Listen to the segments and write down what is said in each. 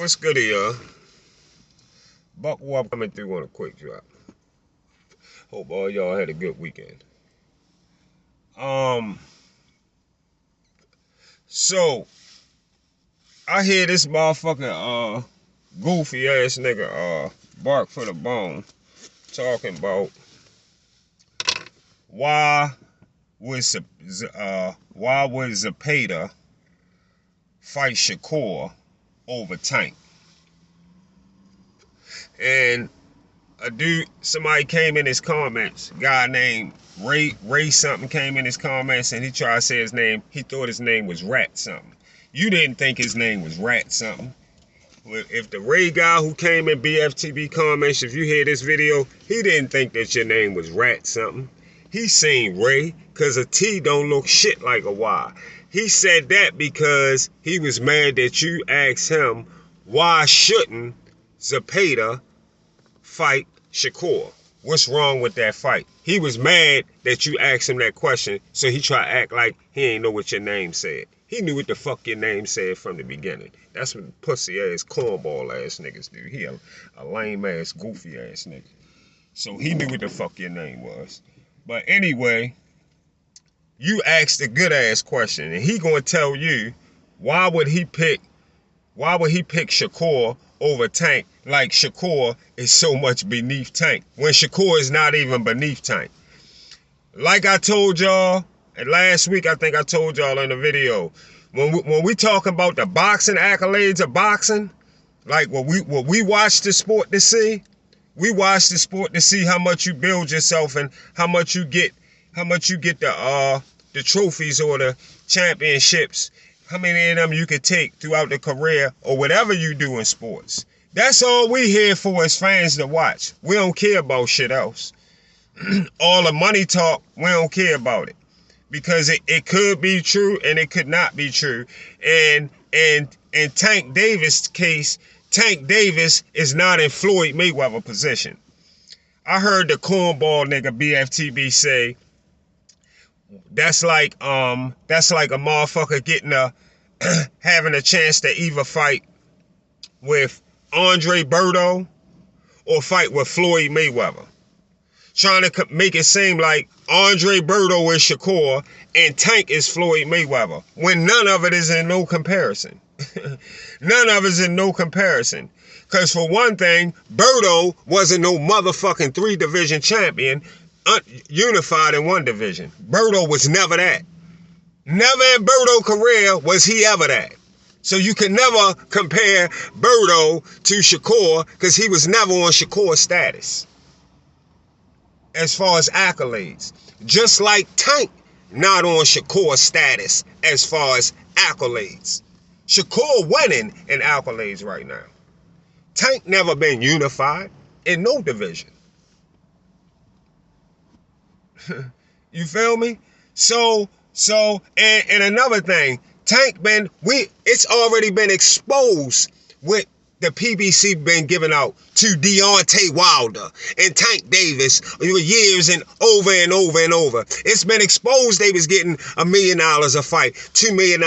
What's good, y'all? Buckle up, coming through on a quick drop. Hope all y'all had a good weekend. So I hear this motherfucking goofy ass nigga bark for the bone talking about why would Zapada fight Shakur over Tank? And somebody came in his comments, a guy named Ray something came in his comments, and he tried to say his name. He thought his name was Rat something. You didn't think his name was Rat something. If the Ray guy who came in BFTB comments, if you hear this video, he didn't think that your name was Rat something. He seen Ray, because a T don't look shit like a Y. He said that because he was mad that you asked him, why shouldn't Zapada fight Shakur? What's wrong with that fight? He was mad that you asked him that question, so he tried to act like he ain't know what your name said. He knew what the fuck your name said from the beginning. That's what pussy ass, cornball ass niggas do. He a lame ass, goofy ass nigga. So he knew what the fuck your name was. But anyway, you asked a good ass question, and he gonna tell you why would he pick Shakur over Tank, like Shakur is so much beneath Tank, when Shakur is not even beneath Tank. Like I told y'all, and last week I think I told y'all in the video, when we talk about the boxing accolades of boxing, like what we watch the sport to see, we watch the sport to see how much you build yourself and how much you get the trophies or the championships. How many of them you could take throughout the career or whatever you do in sports. That's all we here for as fans to watch. We don't care about shit else. All the money talk, we don't care about it. Because it could be true and it could not be true. And in Tank Davis' case, Tank Davis is not in Floyd Mayweather position. I heard the cornball nigga BFTB say, that's like a motherfucker having a chance to either fight with Andre Berto or fight with Floyd Mayweather. Trying to make it seem like Andre Berto is Shakur and Tank is Floyd Mayweather, when none of it is in no comparison. None of it is in no comparison. Because for one thing, Berto wasn't no motherfucking 3-division champion, unified in 1 division. Berto was never that. Never in Berto's career was he ever that. So you can never compare Berto to Shakur, because he was never on Shakur status as far as accolades. Just like Tank not on Shakur status as far as accolades. Shakur winning in accolades right now. Tank never been unified in no division. You feel me? So and another thing, Tank it's already been exposed with the PBC been giving out to Deontay Wilder and Tank Davis years and over and over and over. It's been exposed they was getting $1 million a fight, $2 million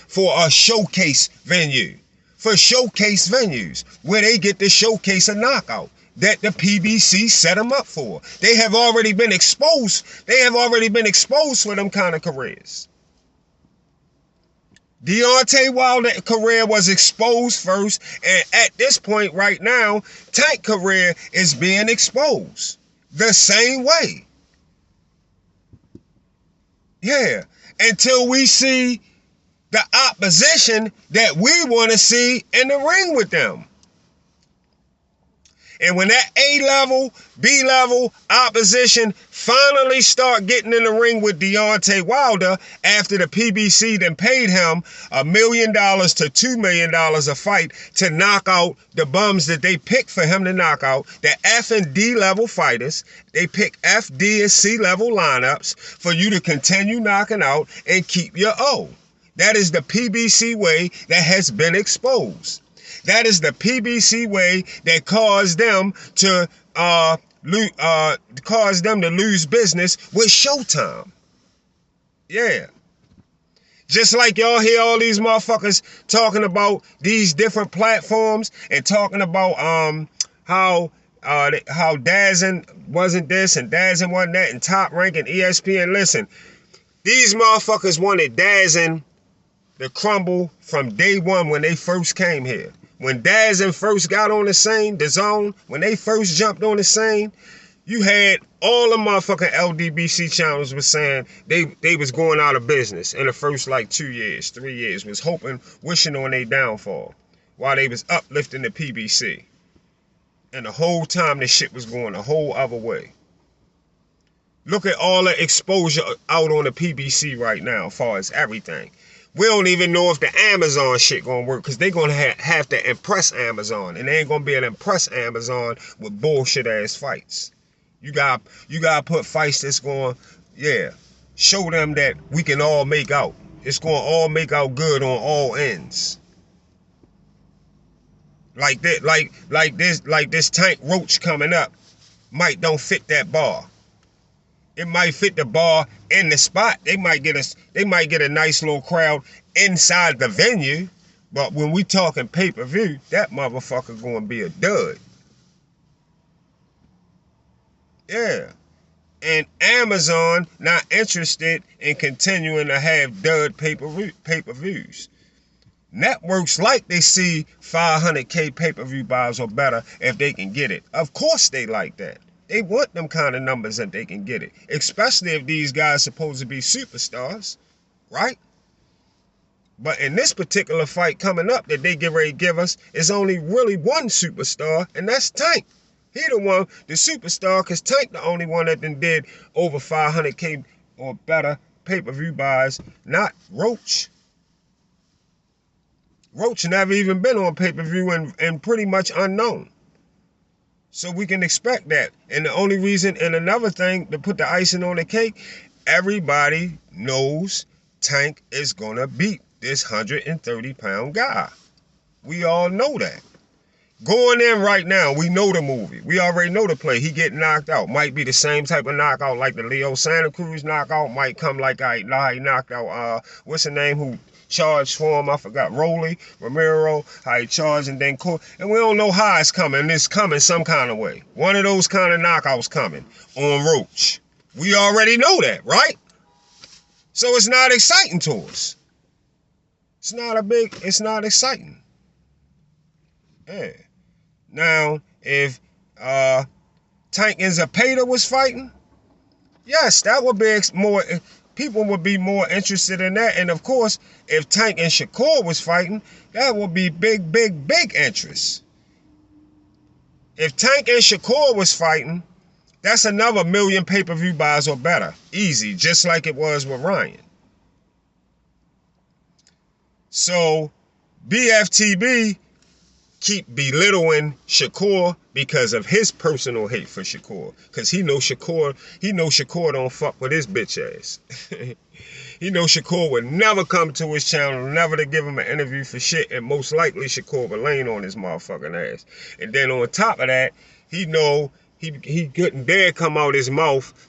for a showcase venue. For showcase venues where they get to showcase a knockout that the PBC set them up for. They have already been exposed. They have already been exposed for them kind of careers. Deontay Wilder's career was exposed first, and at this point right now, Tank's career is being exposed the same way. Yeah, until we see the opposition that we want to see in the ring with them. And when that A-level, B-level opposition finally start getting in the ring with Deontay Wilder after the PBC then paid him $1 million to $2 million a fight to knock out the bums that they pick for him to knock out, the F and D level fighters, they pick F, D, and C level lineups for you to continue knocking out and keep your O. That is the PBC way that has been exposed. That is the PBC way that caused them to lose business with Showtime. Yeah. Just like y'all hear all these motherfuckers talking about these different platforms and talking about how Dazzin wasn't this and Dazzin wasn't that and Top Rank and ESPN. Listen, these motherfuckers wanted Dazzin to crumble from day one when they first came here. When Dazzin first got on the scene, the zone, when they first jumped on the scene, you had all the motherfucking LDBC channels was saying they was going out of business in the first like 2 years, 3 years, was hoping, wishing on their downfall while they was uplifting the PBC. And the whole time this shit was going a whole other way. Look at all the exposure out on the PBC right now as far as everything. We don't even know if the Amazon shit gonna work because they gonna have to impress Amazon. And they ain't gonna be able to impress Amazon with bullshit ass fights. You gotta put fights that's going, yeah, show them that we can all make out. It's gonna all make out good on all ends. Like that, like this Tank Roach coming up don't fit that bar. It might fit the bar in the spot. They might get a nice little crowd inside the venue, but when we talking pay-per-view, that motherfucker gonna be a dud. Yeah. And Amazon not interested in continuing to have dud pay-per-views. Networks like they see 500K pay-per-view buys or better if they can get it. Of course they like that. They want them kind of numbers if they can get it. Especially if these guys supposed to be superstars, right? But in this particular fight coming up that they get ready to give us, is only really one superstar, and that's Tank. He the one, the superstar, because Tank the only one that did over 500K or better pay-per-view buys, not Roach. Roach never even been on pay-per-view and pretty much unknown. So we can expect that. And the only reason, and another thing to put the icing on the cake, everybody knows Tank is going to beat this 130-pound guy. We all know that. Going in right now, we know the movie. We already know the play. He get knocked out. Might be the same type of knockout like the Leo Santa Cruz knockout. Might come like he knocked out, what's the name who charged for him? I forgot. Romero, how he charged and then caught. And we don't know how it's coming. It's coming some kind of way. One of those kind of knockouts coming on Roach. We already know that, right? So it's not exciting to us. It's not exciting. Yeah. Now, if Tank and Zapada was fighting, yes, that would be more. People would be more interested in that. And of course, if Tank and Shakur was fighting, that would be big interest. If Tank and Shakur was fighting, that's another million pay-per-view buys or better. Easy, just like it was with Ryan. So, BFTB keep belittling Shakur because of his personal hate for Shakur. Because he knows Shakur don't fuck with his bitch ass. He knows Shakur would never come to his channel, never to give him an interview for shit, and most likely Shakur would lay on his motherfucking ass. And then on top of that, he know he couldn't dare come out his mouth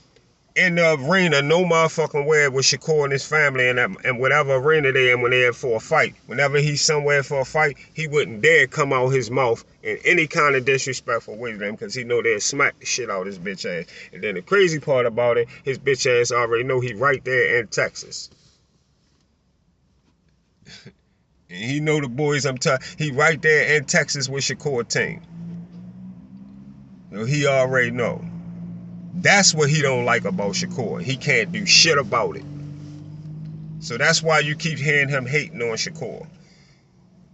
in the arena no motherfucking where with Shakur and his family and whatever arena they in when they in for a fight. Whenever he's somewhere for a fight, he wouldn't dare come out his mouth in any kind of disrespectful way to them because he know they'll smack the shit out his bitch ass. And then the crazy part about it, his bitch ass already know he right there in Texas. And he know the boys he right there in Texas with Shakur team. So he already know. That's what he don't like about Shakur. He can't do shit about it. So that's why you keep hearing him hating on Shakur.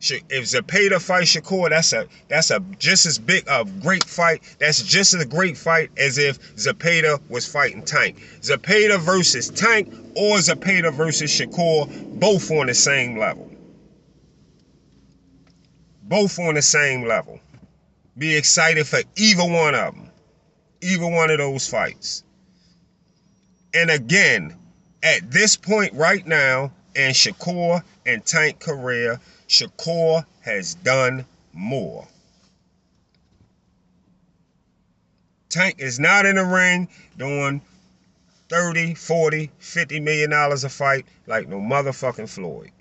If Zapada fights Shakur, that's a just as big a great fight. That's just as a great fight as if Zapada was fighting Tank. Zapada versus Tank or Zapada versus Shakur, both on the same level. Both on the same level. Be excited for either one of them. Either one of those fights. And again, at this point right now in Shakur and Tank career, Shakur has done more. Tank is not in the ring doing $30, $40, $50 million a fight like no motherfucking Floyd.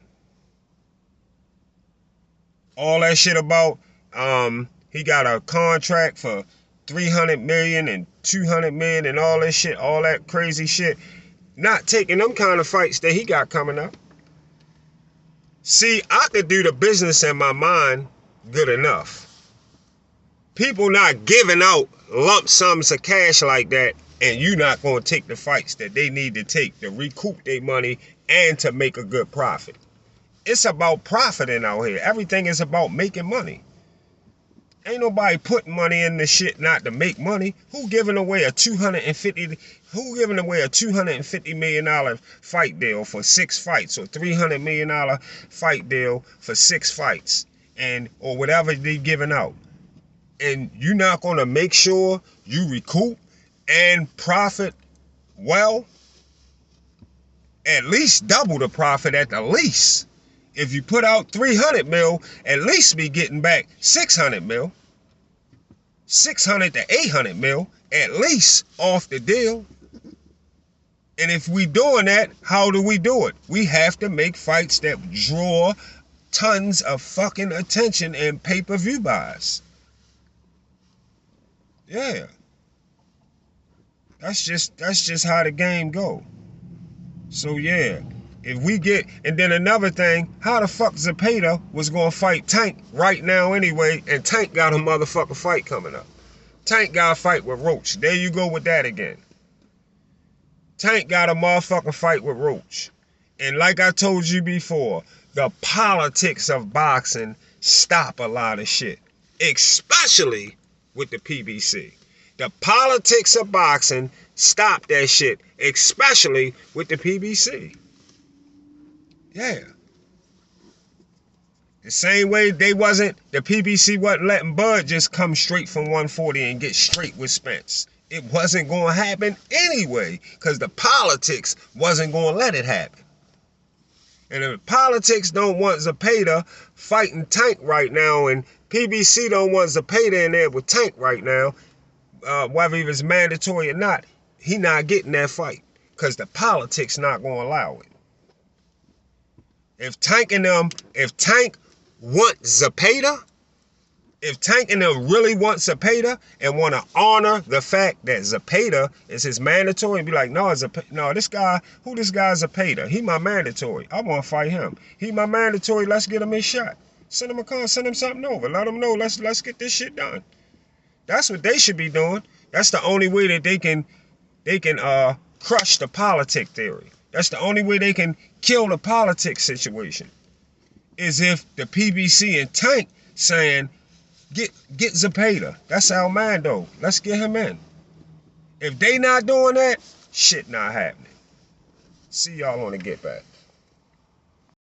All that shit about he got a contract for 300 million and 200 million and all that shit, all that crazy shit. Not taking them kind of fights that he got coming up. See, I could do the business in my mind good enough. People not giving out lump sums of cash like that, and you not going to take the fights that they need to take to recoup their money and to make a good profit. It's about profiting out here. Everything is about making money. Ain't nobody putting money in this shit not to make money. Who giving away a $250 million fight deal for 6 fights, or $300 million fight deal for 6 fights, or whatever they giving out? And you're not gonna make sure you recoup and profit well? At least double the profit at the least. If you put out 300 mil, at least be getting back 600 mil. 600 to 800 mil, at least, off the deal. And if we doing that, how do we do it? We have to make fights that draw tons of fucking attention and pay-per-view buys. Yeah. That's just how the game go. So yeah. If we get, and then another thing, how the fuck Zapada was gonna fight Tank right now anyway, and Tank got a motherfucking fight coming up. Tank got a fight with Roach. There you go with that again. Tank got a motherfucking fight with Roach. And like I told you before, the politics of boxing stop a lot of shit. Especially with the PBC. The politics of boxing stop that shit. Especially with the PBC. Yeah. The same way the PBC wasn't letting Bud just come straight from 140 and get straight with Spence. It wasn't going to happen anyway, because the politics wasn't going to let it happen. And if the politics don't want Zapada fighting Tank right now, and PBC don't want Zapada in there with Tank right now, whether it was mandatory or not, he not getting that fight, because the politics not going to allow it. If Tank want Zapada, if Tank and them really want Zapada and want to honor the fact that Zapada is his mandatory, and be like, no, this guy Zapada, he my mandatory. I want to fight him. He my mandatory. Let's get him his shot. Send him a call. Send him something over. Let him know. Let's get this shit done. That's what they should be doing. That's the only way that they can crush the politic theory. That's the only way they can kill the politics situation. Is if the PBC and Tank saying, get Zapada. That's our man though. Let's get him in. If they not doing that, shit not happening. See y'all on the Get Back.